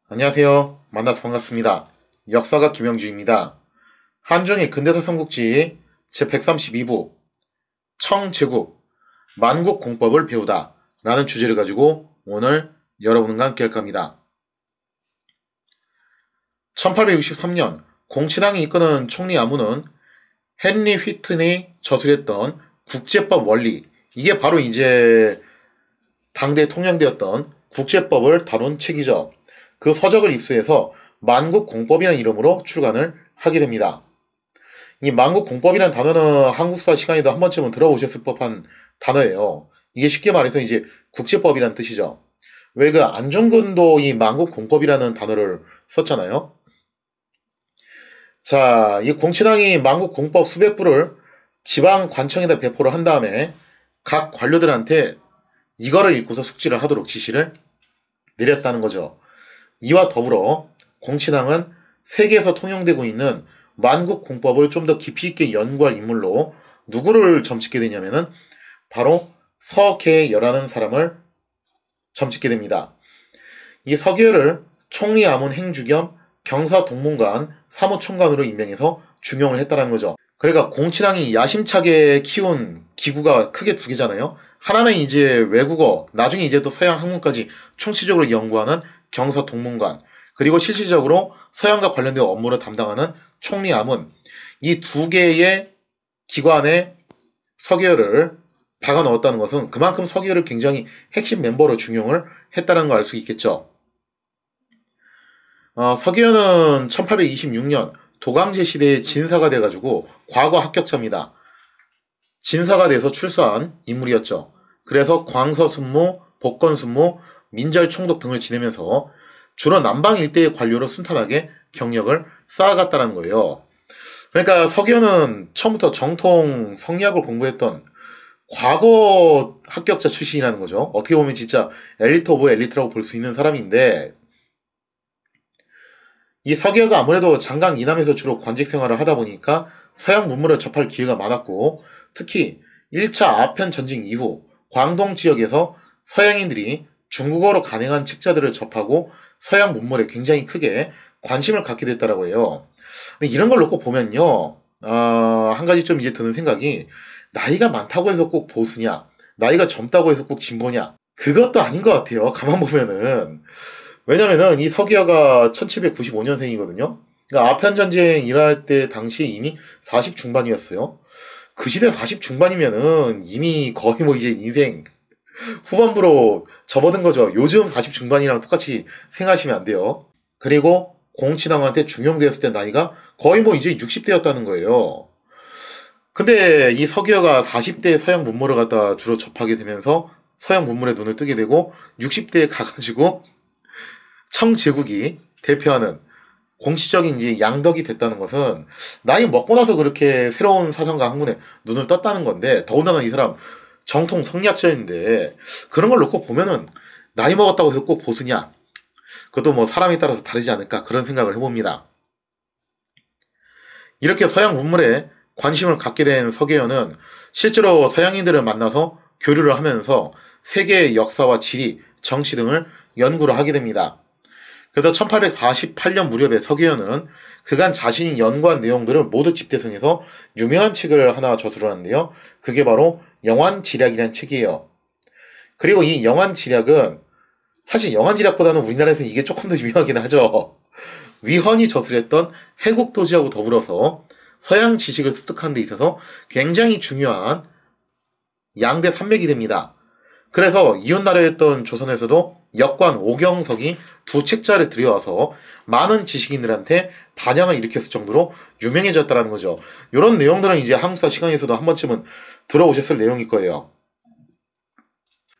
안녕하세요. 만나서 반갑습니다. 역사가 김영주입니다. 한중일 근대사 삼국지 제132부 청제국 만국공법을 배우다 라는 주제를 가지고 오늘 여러분과 함께 할 겁니다. 1863년 공치당이 이끄는 총리 아무는 헨리 휘튼이 저술했던 국제법 원리, 이게 바로 이제 당대에 통용되었던 국제법을 다룬 책이죠. 그 서적을 입수해서 만국공법이라는 이름으로 출간을 하게 됩니다. 이 만국공법이라는 단어는 한국사 시간에도 한 번쯤은 들어보셨을 법한 단어예요. 이게 쉽게 말해서 이제 국제법이라는 뜻이죠. 왜 그 안중근도 이 만국공법이라는 단어를 썼잖아요. 자, 이 공치당이 만국공법 수백 부를 지방 관청에다 배포를 한 다음에 각 관료들한테 이거를 읽고서 숙지를 하도록 지시를 내렸다는 거죠. 이와 더불어 공치당은 세계에서 통용되고 있는 만국공법을 좀 더 깊이 있게 연구할 인물로 누구를 점찍게 되냐면은 바로 서계여라는 사람을 점찍게 됩니다. 이 서계여를 총리 아문 행주 겸 경사동문관 사무총관으로 임명해서 중용을 했다는 거죠. 그러니까 공치당이 야심차게 키운 기구가 크게 두 개잖아요. 하나는 이제 외국어, 나중에 이제 또 서양 학문까지 총체적으로 연구하는 경사동문관, 그리고 실질적으로 서양과 관련된 업무를 담당하는 총리 아문, 이 두 개의 기관에 서계여를 박아 넣었다는 것은 그만큼 서계여를 굉장히 핵심 멤버로 중용을 했다는 걸 알 수 있겠죠. 서계여는 1826년 도강제 시대에 진사가 돼가지고 과거 합격자입니다. 진사가 돼서 출사한 인물이었죠. 그래서 광서순무, 복건순무, 민절총독 등을 지내면서 주로 남방 일대의 관료로 순탄하게 경력을 쌓아갔다는 거예요. 그러니까 서계여는 처음부터 정통 성리학을 공부했던 과거 합격자 출신이라는 거죠. 어떻게 보면 진짜 엘리트 오브 엘리트라고 볼 수 있는 사람인데, 이 서계여가 아무래도 장강 이남에서 주로 관직 생활을 하다 보니까 서양 문물을 접할 기회가 많았고, 특히 1차 아편 전쟁 이후 광동 지역에서 서양인들이 중국어로 간행한 책자들을 접하고 서양 문물에 굉장히 크게 관심을 갖게 됐다라고 해요. 근데 이런 걸 놓고 보면요, 한 가지 좀 이제 드는 생각이, 나이가 많다고 해서 꼭 보수냐, 나이가 젊다고 해서 꼭 진보냐, 그것도 아닌 것 같아요. 가만 보면은. 왜냐면은 이 서계여가 1795년생이거든요. 그러니까 아편전쟁 일어날 때 당시에 이미 40 중반이었어요. 그 시대 40 중반이면은 이미 거의 뭐 이제 인생 후반부로 접어든 거죠. 요즘 40 중반이랑 똑같이 생각하시면 안 돼요. 그리고 공치당한테 중용되었을 때 나이가 거의 뭐 이제 60대였다는 거예요. 근데 이 서계여가 40대 서양 문물을 갖다 주로 접하게 되면서 서양 문물에 눈을 뜨게 되고 60대에 가가지고 청제국이 대표하는 공식적인 이제 양덕이 됐다는 것은 나이 먹고 나서 그렇게 새로운 사상과 학문에 눈을 떴다는 건데, 더군다나 이 사람 정통 성리학자인데 그런 걸 놓고 보면은 나이 먹었다고 해서 꼭 보수냐, 그것도 뭐 사람에 따라서 다르지 않을까, 그런 생각을 해봅니다. 이렇게 서양 문물에 관심을 갖게 된 서계여는 실제로 서양인들을 만나서 교류를 하면서 세계의 역사와 지리, 정치 등을 연구를 하게 됩니다. 그래서 1848년 무렵에 서계여는 그간 자신이 연구한 내용들을 모두 집대성해서 유명한 책을 하나 저술을 하는데요. 그게 바로 영환지략이라는 책이에요. 그리고 이 영환지략은 사실 영환지략보다는 우리나라에서는 이게 조금 더 유명하긴 하죠. 위헌이 저술했던 해국도지하고 더불어서 서양 지식을 습득하는 데 있어서 굉장히 중요한 양대 산맥이 됩니다. 그래서 이웃나라였던 조선에서도 역관 오경석이 두 책자를 들여와서 많은 지식인들한테 반향을 일으켰을 정도로 유명해졌다는 거죠. 이런 내용들은 이제 한국사 시간에서도 한 번쯤은 들어오셨을 내용일 거예요.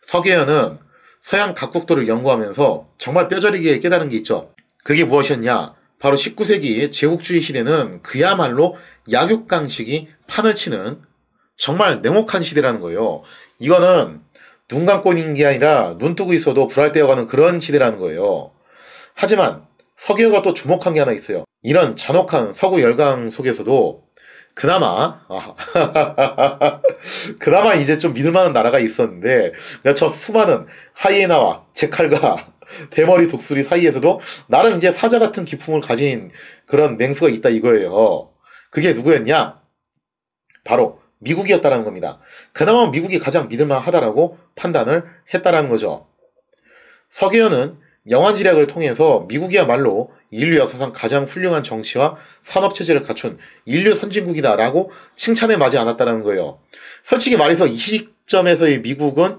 서계여는 서양 각국도를 연구하면서 정말 뼈저리게 깨달은 게 있죠. 그게 무엇이었냐? 바로 19세기 제국주의 시대는 그야말로 약육강식이 판을 치는 정말 냉혹한 시대라는 거예요. 이거는 눈 감고 있는 게 아니라 눈 뜨고 있어도 불알 떼어가는 그런 시대라는 거예요. 하지만 서계여가 또 주목한 게 하나 있어요. 이런 잔혹한 서구 열강 속에서도 그나마 그나마 이제 좀 믿을만한 나라가 있었는데, 저 수많은 하이에나와 제칼과 대머리 독수리 사이에서도 나름 이제 사자 같은 기품을 가진 그런 맹수가 있다 이거예요. 그게 누구였냐? 바로 미국이었다라는 겁니다. 그나마 미국이 가장 믿을만 하다라고 판단을 했다라는 거죠. 서계현은 영환지략을 통해서 미국이야말로 인류 역사상 가장 훌륭한 정치와 산업체제를 갖춘 인류 선진국이다라고 칭찬에 마지 않았다는 거예요. 솔직히 말해서 이 시점에서의 미국은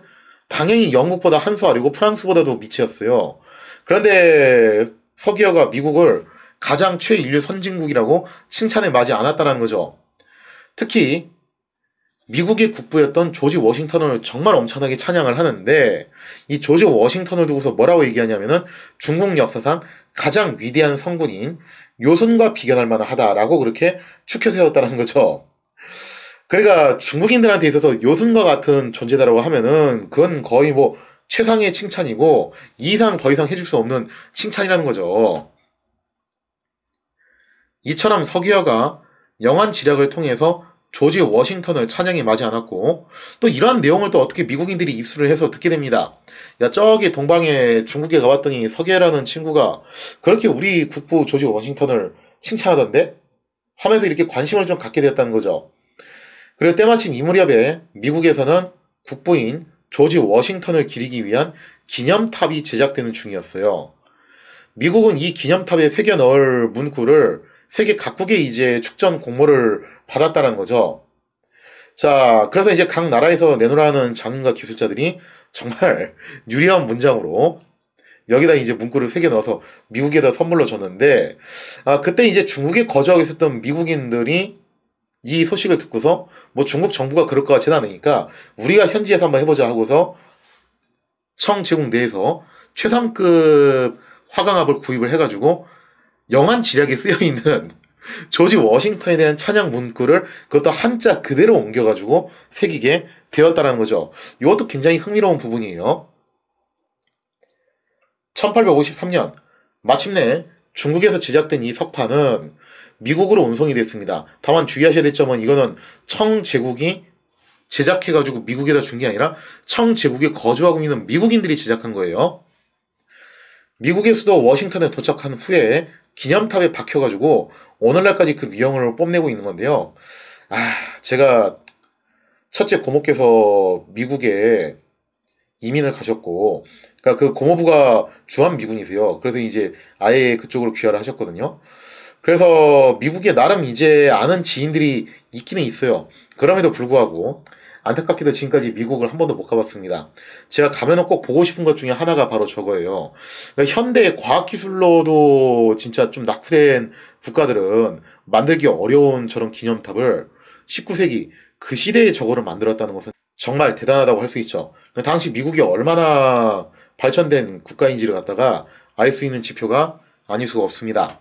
당연히 영국보다 한 수 아래고 프랑스보다도 밑이었어요. 그런데 서기어가 미국을 가장 최인류 선진국이라고 칭찬에 마지 않았다는 거죠. 특히 미국의 국부였던 조지 워싱턴을 정말 엄청나게 찬양을 하는데 이 조지 워싱턴을 두고서 뭐라고 얘기하냐면은 중국 역사상 가장 위대한 성군인 요순과 비견할 만하다라고 그렇게 축혀 세웠다는 거죠. 그러니까 중국인들한테 있어서 요순과 같은 존재다라고 하면은 그건 거의 뭐 최상의 칭찬이고 이상 더 이상 해줄 수 없는 칭찬이라는 거죠. 이처럼 서기어가 영한 지략을 통해서 조지 워싱턴을 찬양에 마지 않았고 또 이러한 내용을 또 어떻게 미국인들이 입수를 해서 듣게 됩니다. 야 저기 동방에 중국에 가봤더니 서기어라는 친구가 그렇게 우리 국부 조지 워싱턴을 칭찬하던데? 하면서 이렇게 관심을 좀 갖게 되었다는 거죠. 그리고 때마침 이 무렵에 미국에서는 국부인 조지 워싱턴을 기리기 위한 기념탑이 제작되는 중이었어요. 미국은 이 기념탑에 새겨 넣을 문구를 세계 각국의 이제 축전 공모를 받았다는 거죠. 자, 그래서 이제 각 나라에서 내놓으라는 장인과 기술자들이 정말 유리한 문장으로 여기다 이제 문구를 새겨 넣어서 미국에다 선물로 줬는데, 그때 이제 중국에 거주하고 있었던 미국인들이 이 소식을 듣고서 뭐 중국 정부가 그럴 것 같지는 않으니까 우리가 현지에서 한번 해보자 하고서 청제국 내에서 최상급 화강압을 구입을 해가지고 영한 지략에 쓰여있는 조지 워싱턴에 대한 찬양 문구를 그것도 한자 그대로 옮겨가지고 새기게 되었다는 거죠. 이것도 굉장히 흥미로운 부분이에요. 1853년 마침내 중국에서 제작된 이 석판은 미국으로 운송이 됐습니다. 다만 주의하셔야 될 점은 이거는 청제국이 제작해가지고 미국에다 준 게 아니라 청제국에 거주하고 있는 미국인들이 제작한 거예요. 미국의 수도 워싱턴에 도착한 후에 기념탑에 박혀가지고 오늘날까지 그 위용을 뽐내고 있는 건데요. 제가 첫째 고모께서 미국에 이민을 가셨고, 그러니까 그 고모부가 주한 미군이세요. 그래서 이제 아예 그쪽으로 귀화를 하셨거든요. 그래서 미국에 나름 이제 아는 지인들이 있기는 있어요. 그럼에도 불구하고 안타깝게도 지금까지 미국을 한 번도 못 가봤습니다. 제가 가면은 꼭 보고 싶은 것 중에 하나가 바로 저거예요. 그러니까 현대 과학기술로도 진짜 좀 낙후된 국가들은 만들기 어려운 저런 기념탑을 19세기 그 시대에 저거를 만들었다는 것은 정말 대단하다고 할 수 있죠. 당시 미국이 얼마나 발전된 국가인지를 갖다가 알 수 있는 지표가 아닐 수가 없습니다.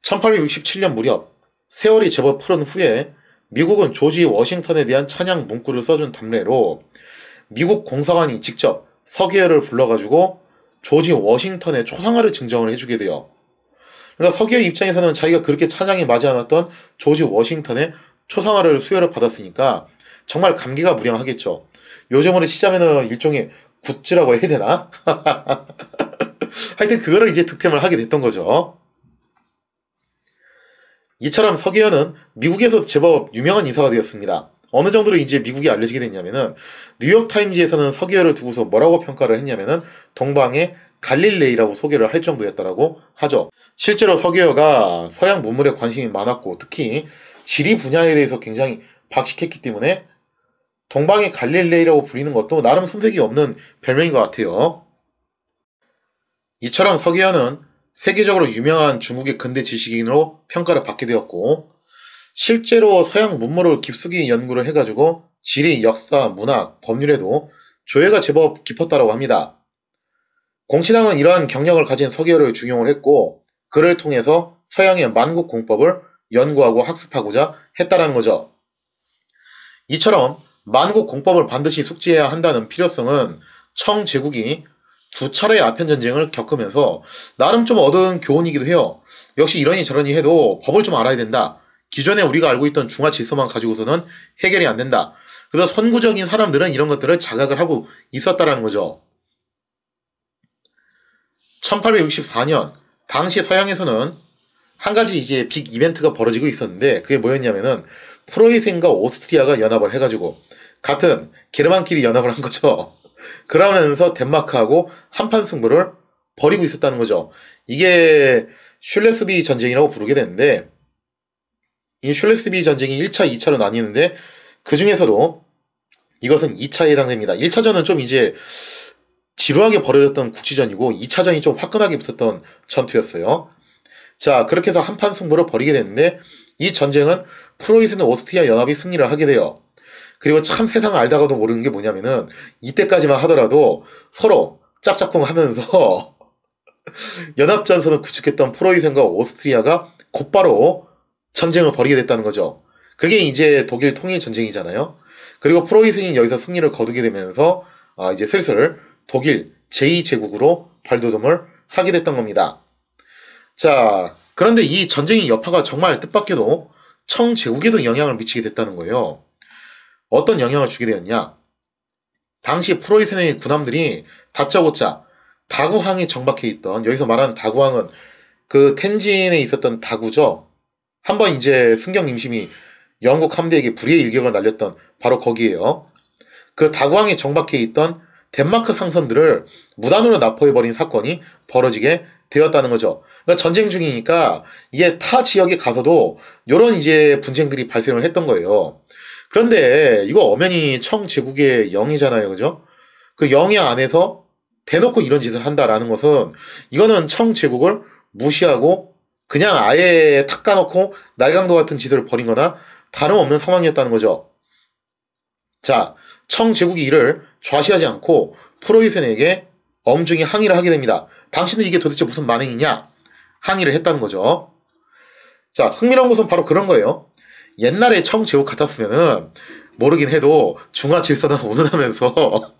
1867년 무렵 세월이 제법 흐른 후에 미국은 조지 워싱턴에 대한 찬양 문구를 써준 답례로 미국 공사관이 직접 서기어를 불러가지고 조지 워싱턴의 초상화를 증정을 해주게 돼요. 그러니까 서기어 입장에서는 자기가 그렇게 찬양에 맞지 않았던 조지 워싱턴의 초상화를 수여를 받았으니까 정말 감기가 무량하겠죠. 요즘으로 치자면은 일종의 굿즈라고 해야 되나? 하여튼 그거를 이제 득템을 하게 됐던 거죠. 이처럼 서기어는 미국에서 제법 유명한 인사가 되었습니다. 어느 정도로 이제 미국이 알려지게 됐냐면은 뉴욕타임즈에서는 서기어를 두고서 뭐라고 평가를 했냐면은 동방의 갈릴레이라고 소개를 할 정도였다라고 하죠. 실제로 서기어가 서양 문물에 관심이 많았고 특히 지리 분야에 대해서 굉장히 박식했기 때문에 동방의 갈릴레이라고 불리는 것도 나름 손색이 없는 별명인 것 같아요. 이처럼 서기어는 세계적으로 유명한 중국의 근대 지식인으로 평가를 받게 되었고 실제로 서양 문물을 깊숙이 연구를 해가지고 지리, 역사, 문학, 법률에도 조예가 제법 깊었다고 합니다. 공치당은 이러한 경력을 가진 서기어를 중용을 했고 그를 통해서 서양의 만국 공법을 연구하고 학습하고자 했다는 거죠. 이처럼 만국 공법을 반드시 숙지해야 한다는 필요성은 청제국이 두 차례의 아편전쟁을 겪으면서 나름 좀 얻은 교훈이기도 해요. 역시 이러니 저러니 해도 법을 좀 알아야 된다. 기존에 우리가 알고 있던 중화 질서만 가지고서는 해결이 안 된다. 그래서 선구적인 사람들은 이런 것들을 자각을 하고 있었다라는 거죠. 1864년 당시 서양에서는 한 가지 이제 빅 이벤트가 벌어지고 있었는데 그게 뭐였냐면은 프로이센과 오스트리아가 연합을 해가지고 같은 게르만끼리 연합을 한 거죠. 그러면서 덴마크하고 한판 승부를 벌이고 있었다는 거죠. 이게 슐레스비 전쟁이라고 부르게 되는데 이 슐레스비 전쟁이 1차, 2차로 나뉘는데 그 중에서도 이것은 2차에 해당됩니다. 1차전은 좀 이제 지루하게 벌어졌던 국지전이고 2차전이 좀 화끈하게 붙었던 전투였어요. 자, 그렇게 해서 한판 승부를 벌이게 됐는데 이 전쟁은 프로이센 오스트리아 연합이 승리를 하게 돼요. 그리고 참 세상을 알다가도 모르는 게 뭐냐면은 이때까지만 하더라도 서로 짝짝꿍 하면서 연합전선을 구축했던 프로이센과 오스트리아가 곧바로 전쟁을 벌이게 됐다는 거죠. 그게 이제 독일 통일 전쟁이잖아요. 그리고 프로이센이 여기서 승리를 거두게 되면서 이제 슬슬 독일 제2제국으로 발돋움을 하게 됐던 겁니다. 자, 그런데 이 전쟁의 여파가 정말 뜻밖에도 청제국에도 영향을 미치게 됐다는 거예요. 어떤 영향을 주게 되었냐? 당시 프로이센의 군함들이 다짜고짜 다구항에 정박해 있던, 여기서 말하는 다구항은 그 텐진에 있었던 다구죠. 한번 이제 승경 임심이 영국 함대에게 불의의 일격을 날렸던 바로 거기에요. 그 다구항에 정박해 있던 덴마크 상선들을 무단으로 납포해버린 사건이 벌어지게 되었다는 거죠. 그러니까 전쟁 중이니까 이게 타 지역에 가서도 이런 이제 분쟁들이 발생을 했던 거예요. 그런데 이거 엄연히 청제국의 영이잖아요. 그죠? 그 영이 안에서 대놓고 이런 짓을 한다라는 것은 이거는 청제국을 무시하고 그냥 아예 탁 까놓고 날강도 같은 짓을 벌인 거나 다름없는 상황이었다는 거죠. 자, 청제국이 이를 좌시하지 않고 프로이센에게 엄중히 항의를 하게 됩니다. 당신은 이게 도대체 무슨 만행이냐? 항의를 했다는 거죠. 자, 흥미로운 것은 바로 그런 거예요. 옛날에 청제국 같았으면은 모르긴 해도 중화 질서나 운운하면서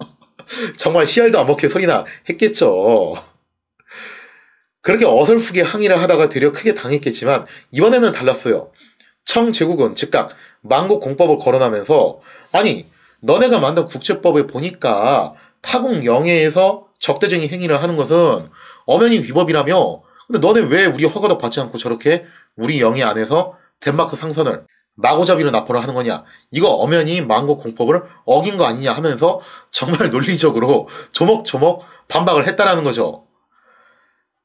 정말 씨알도 안 먹게 소리나 했겠죠. 그렇게 어설프게 항의를 하다가 되려 크게 당했겠지만 이번에는 달랐어요. 청제국은 즉각 만국공법을 거론하면서 아니 너네가 만든 국제법에 보니까 타국 영해에서 적대적인 행위를 하는 것은 엄연히 위법이라며 근데 너네 왜 우리 허가도 받지 않고 저렇게 우리 영해 안에서 덴마크 상선을 마구잡이로 납포를 하는 거냐 이거 엄연히 만국공법을 어긴 거 아니냐 하면서 정말 논리적으로 조목조목 반박을 했다라는 거죠.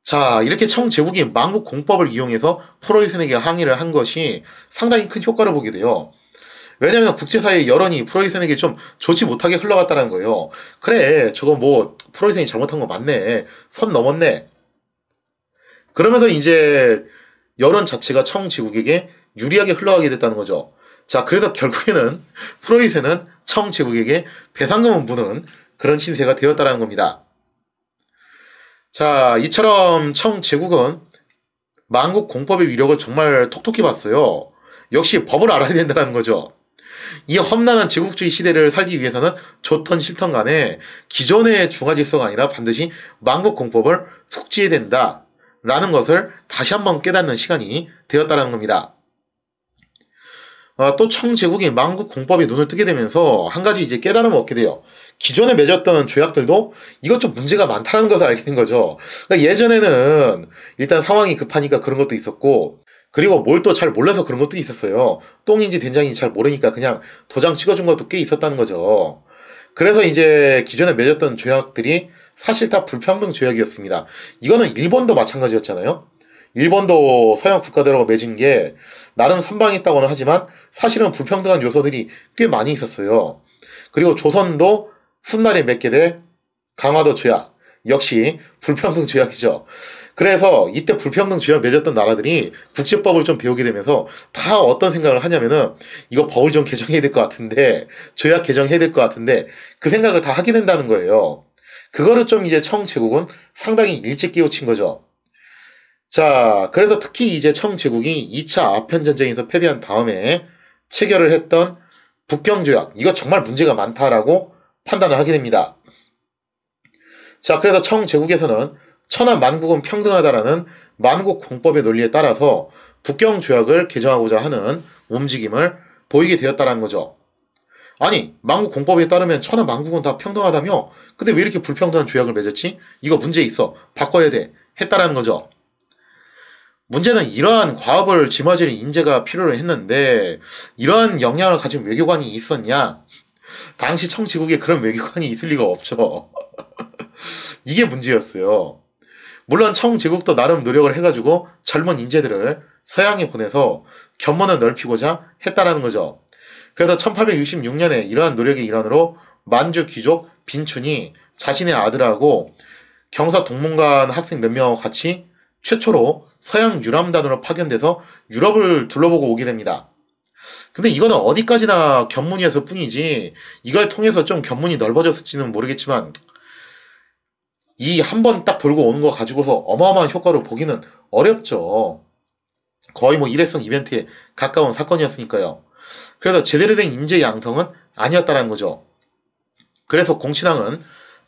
자, 이렇게 청제국이 만국공법을 이용해서 프로이센에게 항의를 한 것이 상당히 큰 효과를 보게 돼요. 왜냐면 국제사회의 여론이 프로이센에게 좀 좋지 못하게 흘러갔다는 거예요. 그래, 저거 뭐 프로이센이 잘못한 거 맞네. 선 넘었네. 그러면서 이제 여론 자체가 청제국에게 유리하게 흘러가게 됐다는 거죠. 자, 그래서 결국에는 프로이센은 청제국에게 배상금을 무는 그런 신세가 되었다는 겁니다. 자, 이처럼 청제국은 만국공법의 위력을 정말 톡톡히 봤어요. 역시 법을 알아야 된다는 거죠. 이 험난한 제국주의 시대를 살기 위해서는 좋던 싫던 간에 기존의 중화질서가 아니라 반드시 만국공법을 숙지해야 된다라는 것을 다시 한번 깨닫는 시간이 되었다는 겁니다. 또 청제국이 만국공법에 눈을 뜨게 되면서 한 가지 이제 깨달음을 얻게 돼요. 기존에 맺었던 조약들도 이것 좀 문제가 많다는 것을 알게 된 거죠. 그러니까 예전에는 일단 상황이 급하니까 그런 것도 있었고 그리고 뭘 또 잘 몰라서 그런 것도 있었어요. 똥인지 된장인지 잘 모르니까 그냥 도장 찍어준 것도 꽤 있었다는 거죠. 그래서 이제 기존에 맺었던 조약들이 사실 다 불평등 조약이었습니다. 이거는 일본도 마찬가지였잖아요. 일본도 서양 국가들하고 맺은 게 나름 선방했다고는 하지만 사실은 불평등한 요소들이 꽤 많이 있었어요. 그리고 조선도 훗날에 맺게 될 강화도 조약 역시 불평등 조약이죠. 그래서 이때 불평등 조약 맺었던 나라들이 국제법을 좀 배우게 되면서 다 어떤 생각을 하냐면은 이거 법을 좀 개정해야 될 것 같은데 조약 개정해야 될 것 같은데 그 생각을 다 하게 된다는 거예요. 그거를 좀 이제 청제국은 상당히 일찍 깨우친 거죠. 자, 그래서 특히 이제 청제국이 2차 아편전쟁에서 패배한 다음에 체결을 했던 북경조약, 이거 정말 문제가 많다라고 판단을 하게 됩니다. 자, 그래서 청제국에서는 천하 만국은 평등하다라는 만국공법의 논리에 따라서 북경조약을 개정하고자 하는 움직임을 보이게 되었다는 거죠. 아니, 만국 공법에 따르면 천하 만국은 다 평등하다며? 근데 왜 이렇게 불평등한 조약을 맺었지? 이거 문제 있어. 바꿔야 돼. 했다라는 거죠. 문제는 이러한 과업을 짊어지는 인재가 필요로 했는데 이러한 역량을 가진 외교관이 있었냐? 당시 청지국에 그런 외교관이 있을 리가 없죠. 이게 문제였어요. 물론 청제국도 나름 노력을 해가지고 젊은 인재들을 서양에 보내서 견문을 넓히고자 했다라는 거죠. 그래서 1866년에 이러한 노력의 일환으로 만주 귀족 빈춘이 자신의 아들하고 경사 동문관 학생 몇 명과 같이 최초로 서양 유람단으로 파견돼서 유럽을 둘러보고 오게 됩니다. 근데 이거는 어디까지나 견문이었을 뿐이지 이걸 통해서 좀 견문이 넓어졌을지는 모르겠지만 이 한 번 딱 돌고 오는 거 가지고서 어마어마한 효과를 보기는 어렵죠. 거의 뭐 일회성 이벤트에 가까운 사건이었으니까요. 그래서 제대로 된 인재 양성은 아니었다는 거죠. 그래서 공신왕은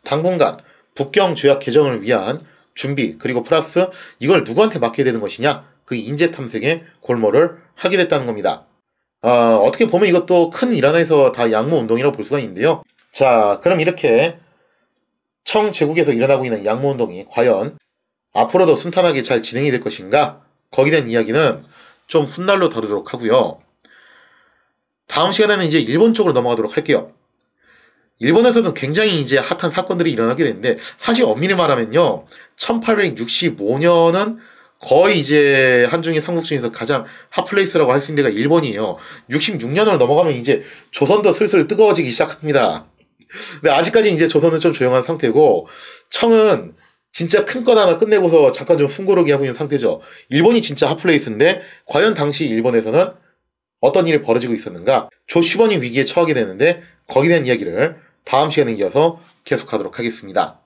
당분간 북경 조약 개정을 위한 준비 그리고 플러스 이걸 누구한테 맡게 되는 것이냐? 그 인재 탐색에 골몰을 하게 됐다는 겁니다. 어떻게 보면 이것도 큰 일환에서 다 양무운동이라고 볼 수가 있는데요. 자, 그럼 이렇게 청제국에서 일어나고 있는 양무운동이 과연 앞으로도 순탄하게 잘 진행이 될 것인가? 거기에 대한 이야기는 좀 훗날로 다루도록 하고요. 다음 시간에는 이제 일본 쪽으로 넘어가도록 할게요. 일본에서는 굉장히 이제 핫한 사건들이 일어나게 되는데 사실 엄밀히 말하면요. 1865년은 거의 이제 한중일 삼국 중에서 가장 핫플레이스라고 할 수 있는 데가 일본이에요. 66년으로 넘어가면 이제 조선도 슬슬 뜨거워지기 시작합니다. 근데 아직까지 이제 조선은 좀 조용한 상태고 청은 진짜 큰 건 하나 끝내고서 잠깐 좀 숨고르기 하고 있는 상태죠. 일본이 진짜 핫플레이스인데 과연 당시 일본에서는 어떤 일이 벌어지고 있었는가? 조슈버니 위기에 처하게 되는데 거기에 대한 이야기를 다음 시간에 이어서 계속하도록 하겠습니다.